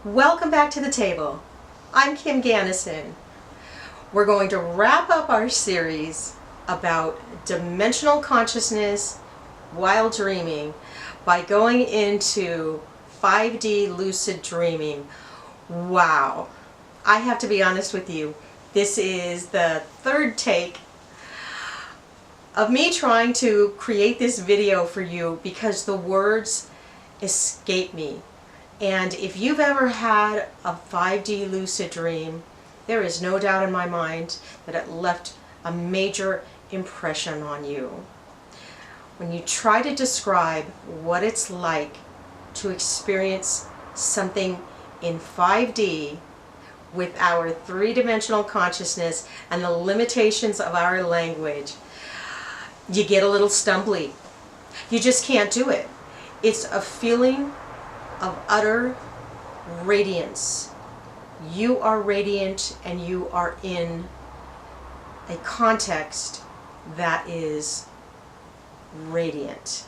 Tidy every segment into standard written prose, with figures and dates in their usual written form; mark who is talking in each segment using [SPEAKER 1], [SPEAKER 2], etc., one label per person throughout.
[SPEAKER 1] Welcome back to the table. I'm Kim Ganassin. We're going to wrap up our series about dimensional consciousness while dreaming by going into 5D lucid dreaming. Wow. I have to be honest with you. This is the third take of me trying to create this video for you because the words escape me. And if you've ever had a 5D lucid dream, there is no doubt in my mind that it left a major impression on you. When you try to describe what it's like to experience something in 5D with our three-dimensional consciousness and the limitations of our language, you get a little stumbly. You just can't do it. It's a feeling of utter radiance. You are radiant and you are in a context that is radiant.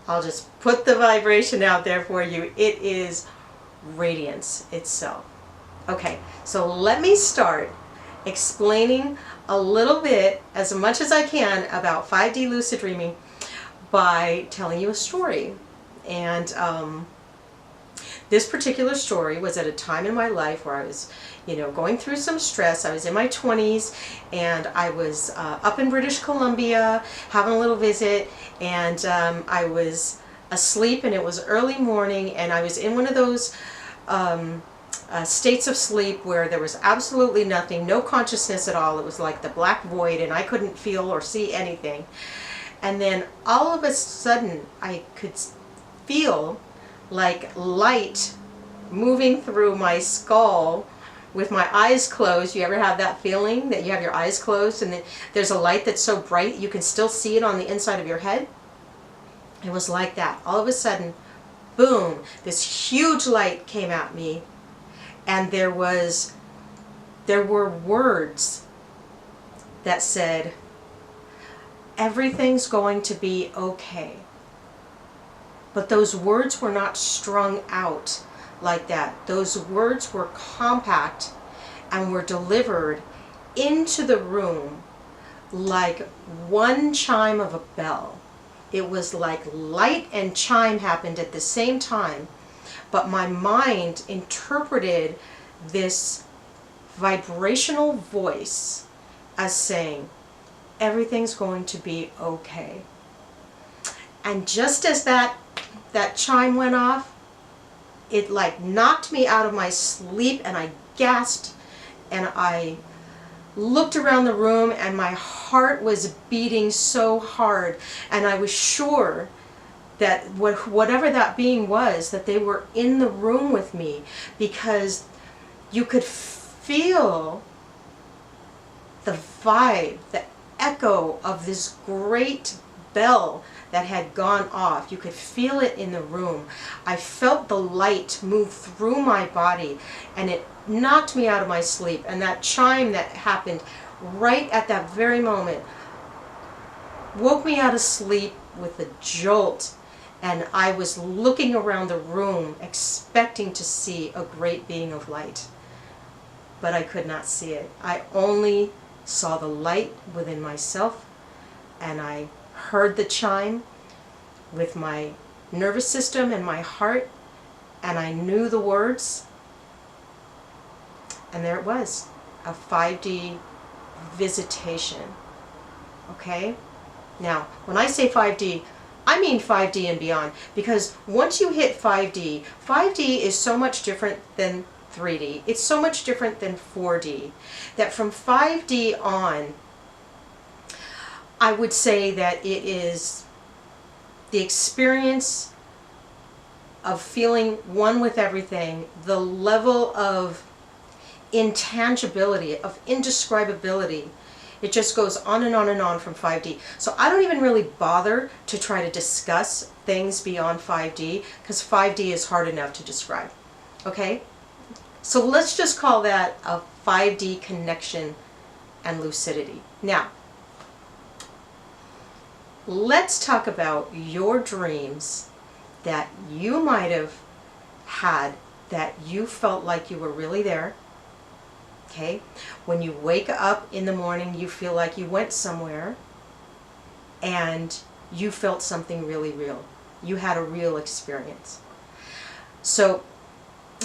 [SPEAKER 1] I'll just put the vibration out there for you. It is radiance itself. Okay, so let me start explaining a little bit, as much as I can, about 5D lucid dreaming by telling you a story. And this particular story was at a time in my life where I was, going through some stress. I was in my 20s and I was up in British Columbia having a little visit, and I was asleep and it was early morning, and I was in one of those states of sleep where there was absolutely nothing, no consciousness at all. It was like the black void and I couldn't feel or see anything. And then all of a sudden I could feel like light moving through my skull with my eyes closed. You ever have that feeling that you have your eyes closed and there's a light that's so bright you can still see it on the inside of your head? It was like that. All of a sudden, boom, this huge light came at me, and there were words that said, "Everything's going to be okay." But those words were not strung out like that. Those words were compact and were delivered into the room like one chime of a bell. It was like light and chime happened at the same time, but my mind interpreted this vibrational voice as saying, "Everything's going to be okay." And just as that chime went off, it like knocked me out of my sleep, and I gasped and I looked around the room and my heart was beating so hard, and I was sure that whatever that being was, that they were in the room with me, because you could feel the vibe, the echo of this great bell that had gone off. You could feel it in the room. I felt the light move through my body, and it knocked me out of my sleep. And that chime that happened right at that very moment woke me out of sleep with a jolt, and I was looking around the room expecting to see a great being of light, but I could not see it. I only saw the light within myself, and I heard the chime with my nervous system and my heart, and I knew the words, and there it was, a 5D visitation. Okay? Now, when I say 5D, I mean 5D and beyond, because once you hit 5D, 5D is so much different than 3D. It's so much different than 4D, that from 5D on, I would say that it is the experience of feeling one with everything, the level of intangibility, of indescribability. It just goes on and on and on from 5D. So I don't even really bother to try to discuss things beyond 5D, because 5D is hard enough to describe. Okay? So let's just call that a 5D connection and lucidity. Now, let's talk about your dreams that you might have had that you felt like you were really there. Okay? When you wake up in the morning, you feel like you went somewhere and you felt something really real. You had a real experience. So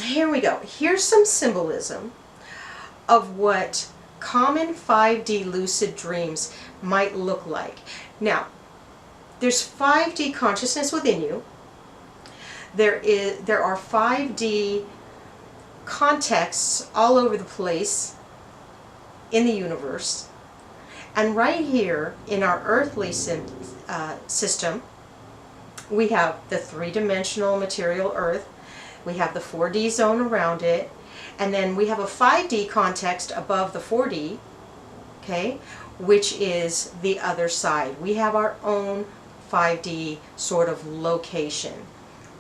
[SPEAKER 1] here we go. Here's some symbolism of what common 5D lucid dreams might look like. Now, there's 5D consciousness within you. There are 5D contexts all over the place in the universe. And right here in our earthly system, we have the three-dimensional material Earth. We have the 4D zone around it. And then we have a 5D context above the 4D, okay, which is the other side. We have our own 5D sort of location,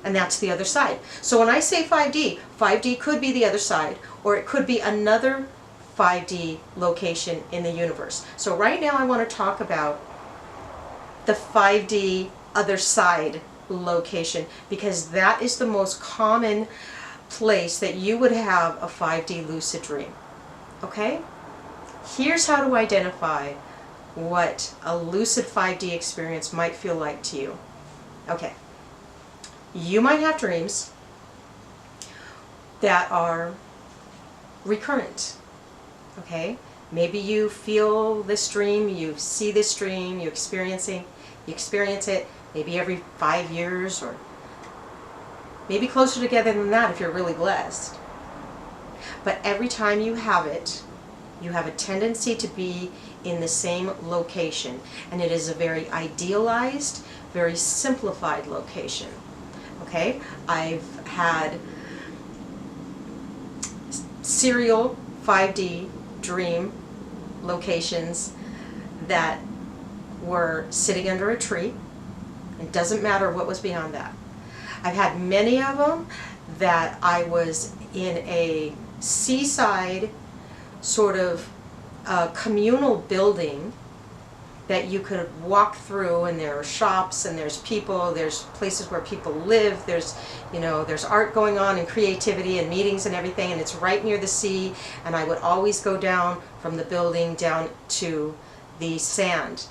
[SPEAKER 1] and that's the other side. So when I say 5D, 5D could be the other side, or it could be another 5D location in the universe. So right now I want to talk about the 5D other side location, because that is the most common place that you would have a 5D lucid dream. Okay? Here's how to identify what a lucid 5D experience might feel like to you. Okay. You might have dreams that are recurrent. Okay? Maybe you feel this dream, you see this dream, you experience it maybe every 5 years, or maybe closer together than that if you're really blessed. But every time you have it, you have a tendency to be in the same location. And it is a very idealized, very simplified location. Okay? I've had serial 5D dream locations that were sitting under a tree. It doesn't matter what was beyond that. I've had many of them that I was in a seaside sort of communal building that you could walk through, and there are shops and there's people, there's places where people live, there's, you know, there's art going on and creativity and meetings and everything, and it's right near the sea. And I would always go down from the building down to the sand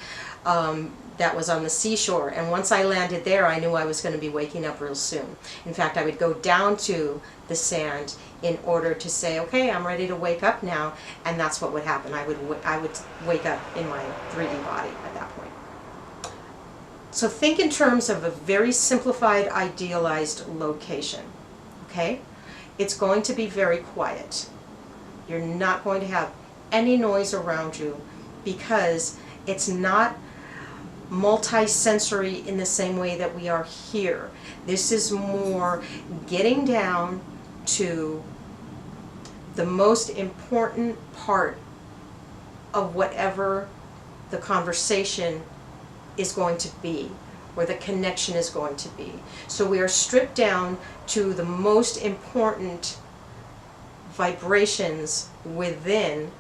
[SPEAKER 1] that was on the seashore, and once I landed there I knew I was going to be waking up real soon. In fact, I would go down to the sand in order to say, okay, I'm ready to wake up now, and that's what would happen. I would wake up in my 3D body at that point. So think in terms of a very simplified, idealized location. Okay? It's going to be very quiet. You're not going to have any noise around you, because it's not multi-sensory in the same way that we are here. This is more getting down to the most important part of whatever the conversation is going to be, or the connection is going to be. So we are stripped down to the most important vibrations within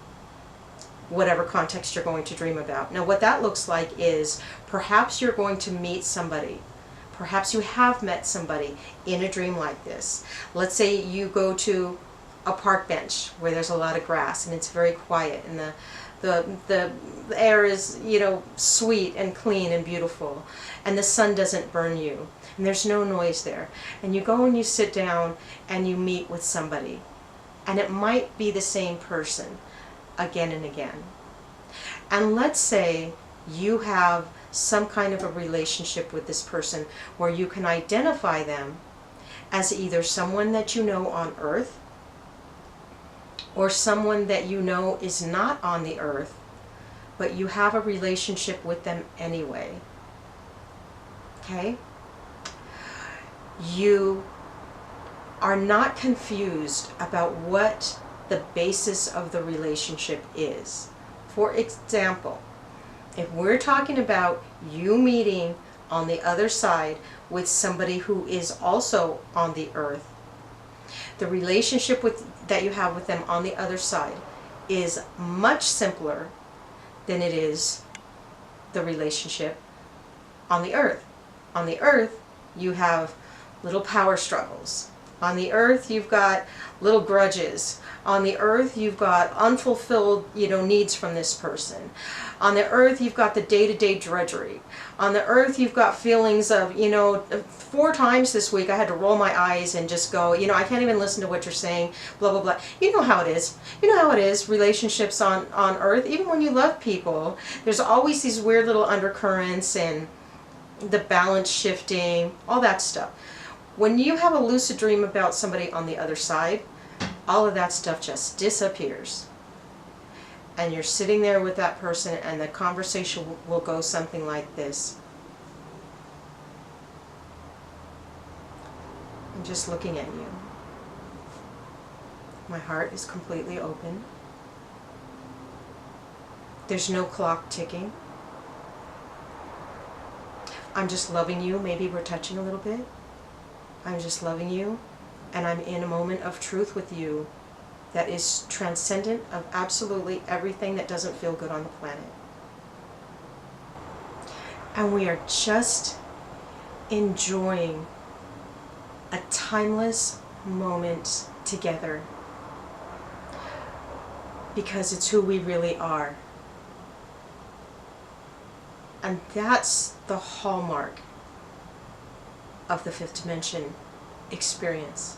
[SPEAKER 1] whatever context you're going to dream about. Now what that looks like is perhaps you're going to meet somebody. Perhaps you have met somebody in a dream like this. Let's say you go to a park bench where there's a lot of grass and it's very quiet, and the air is, you know, sweet and clean and beautiful, and the sun doesn't burn you, and there's no noise there. And you go and you sit down and you meet with somebody, and it might be the same person again and again. And let's say you have some kind of a relationship with this person where you can identify them as either someone that you know on earth, or someone that you know is not on the earth, but you have a relationship with them anyway. Okay? You are not confused about what the basis of the relationship is. For example, if we're talking about you meeting on the other side with somebody who is also on the earth, the relationship that you have with them on the other side is much simpler than it is the relationship on the earth. On the earth, you have little power struggles. On the earth, you've got little grudges. On the earth, you've got unfulfilled, needs from this person. On the earth, you've got the day-to-day drudgery. On the earth, you've got feelings of, 4 times this week I had to roll my eyes and just go, I can't even listen to what you're saying, blah, blah, blah. You know how it is. You know how it is, relationships on earth. Even when you love people, there's always these weird little undercurrents and the balance shifting, all that stuff. When you have a lucid dream about somebody on the other side, all of that stuff just disappears. And you're sitting there with that person and the conversation will go something like this. I'm just looking at you. My heart is completely open. There's no clock ticking. I'm just loving you. Maybe we're touching a little bit. I'm just loving you, and I'm in a moment of truth with you that is transcendent of absolutely everything that doesn't feel good on the planet. And we are just enjoying a timeless moment together because it's who we really are. And that's the hallmark of the fifth dimension experience.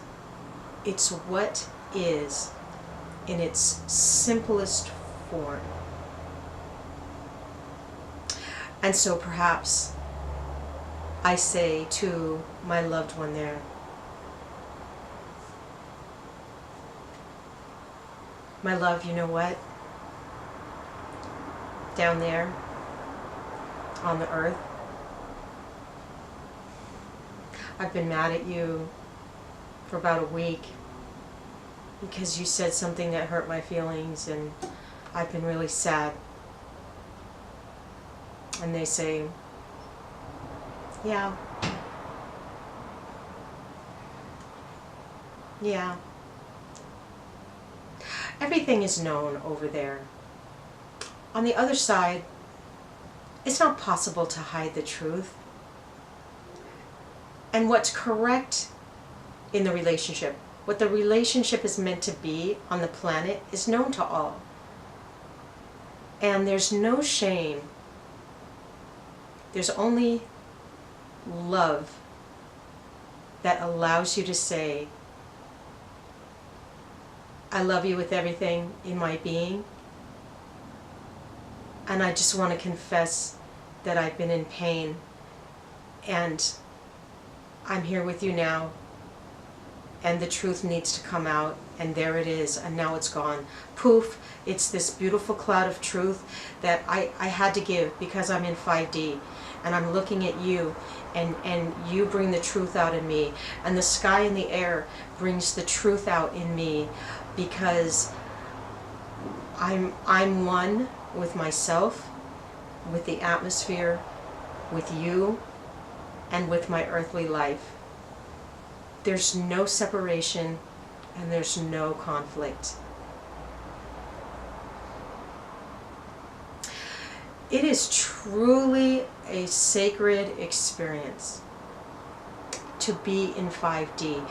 [SPEAKER 1] It's what is in its simplest form. And so perhaps I say to my loved one there, my love, you know what? Down there on the earth, I've been mad at you for about a week because you said something that hurt my feelings, and I've been really sad. And they say, yeah. Yeah. Everything is known over there. On the other side, it's not possible to hide the truth. And what's correct in the relationship, what the relationship is meant to be on the planet, is known to all. And there's no shame. There's only love that allows you to say, I love you with everything in my being. And I just want to confess that I've been in pain, and I'm here with you now, and the truth needs to come out, and there it is, and now it's gone. Poof, it's this beautiful cloud of truth that I had to give because I'm in 5D, and I'm looking at you, and you bring the truth out in me, and the sky and the air brings the truth out in me, because I'm one with myself, with the atmosphere, with you, and with my earthly life. There's no separation and there's no conflict. It is truly a sacred experience to be in 5D.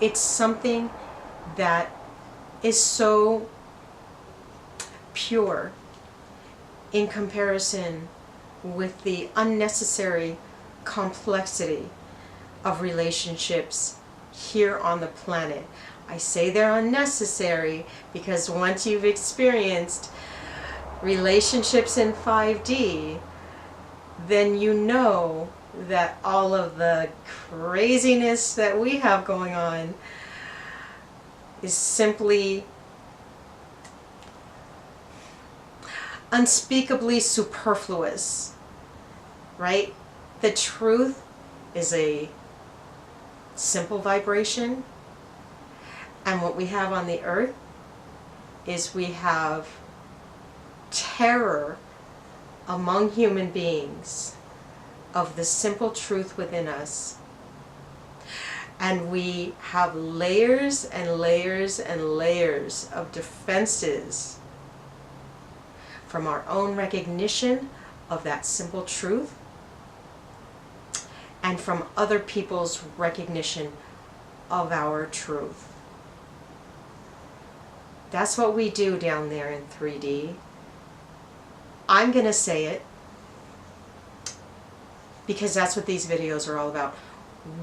[SPEAKER 1] It's something that is so pure in comparison with the unnecessary complexity of relationships here on the planet. I say they're unnecessary because once you've experienced relationships in 5D, then you know that all of the craziness that we have going on is simply unspeakably superfluous, right? The truth is a simple vibration, and what we have on the earth is we have terror among human beings of the simple truth within us. And we have layers and layers and layers of defenses from our own recognition of that simple truth and from other people's recognition of our truth. That's what we do down there in 3D. I'm going to say it because that's what these videos are all about.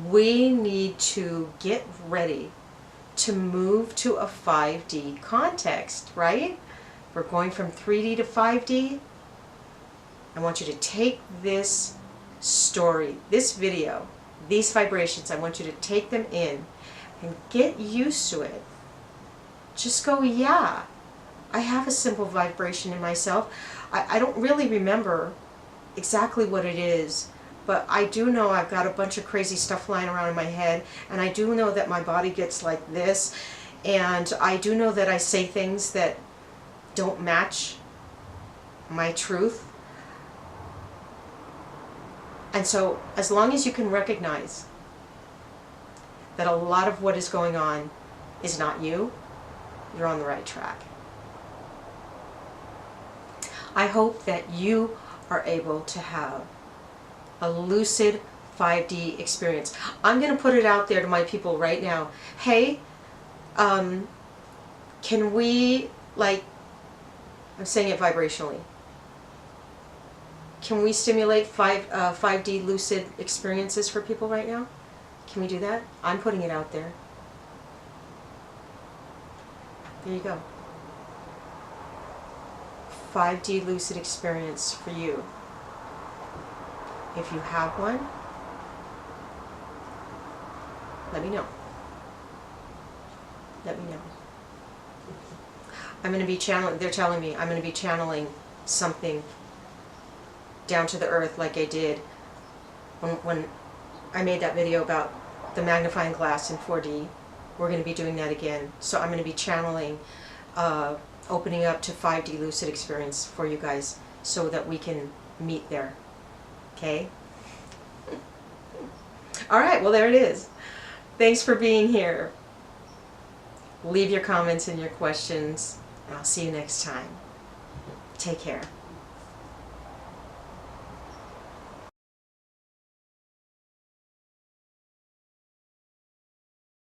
[SPEAKER 1] We need to get ready to move to a 5D context, right? We're going from 3D to 5D. I want you to take this story, this video, these vibrations, I want you to take them in and get used to it. Just go, yeah, I have a simple vibration in myself. I don't really remember exactly what it is, but I do know I've got a bunch of crazy stuff flying around in my head, and I do know that my body gets like this, and I do know that I say things that don't match my truth. And so as long as you can recognize that a lot of what is going on is not you, you're on the right track. I hope that you are able to have a lucid 5D experience. I'm going to put it out there to my people right now. Hey, can we, like, I'm saying it vibrationally, can we stimulate 5D lucid experiences for people right now? Can we do that? I'm putting it out there. There you go. 5D lucid experience for you. If you have one, let me know. Let me know. I'm going to be channeling, they're telling me I'm going to be channeling something down to the earth like I did when I made that video about the magnifying glass in 4D. We're going to be doing that again. So I'm going to be channeling, opening up to 5D lucid experience for you guys so that we can meet there. Okay? All right, well, there it is. Thanks for being here. Leave your comments and your questions, and I'll see you next time. Take care.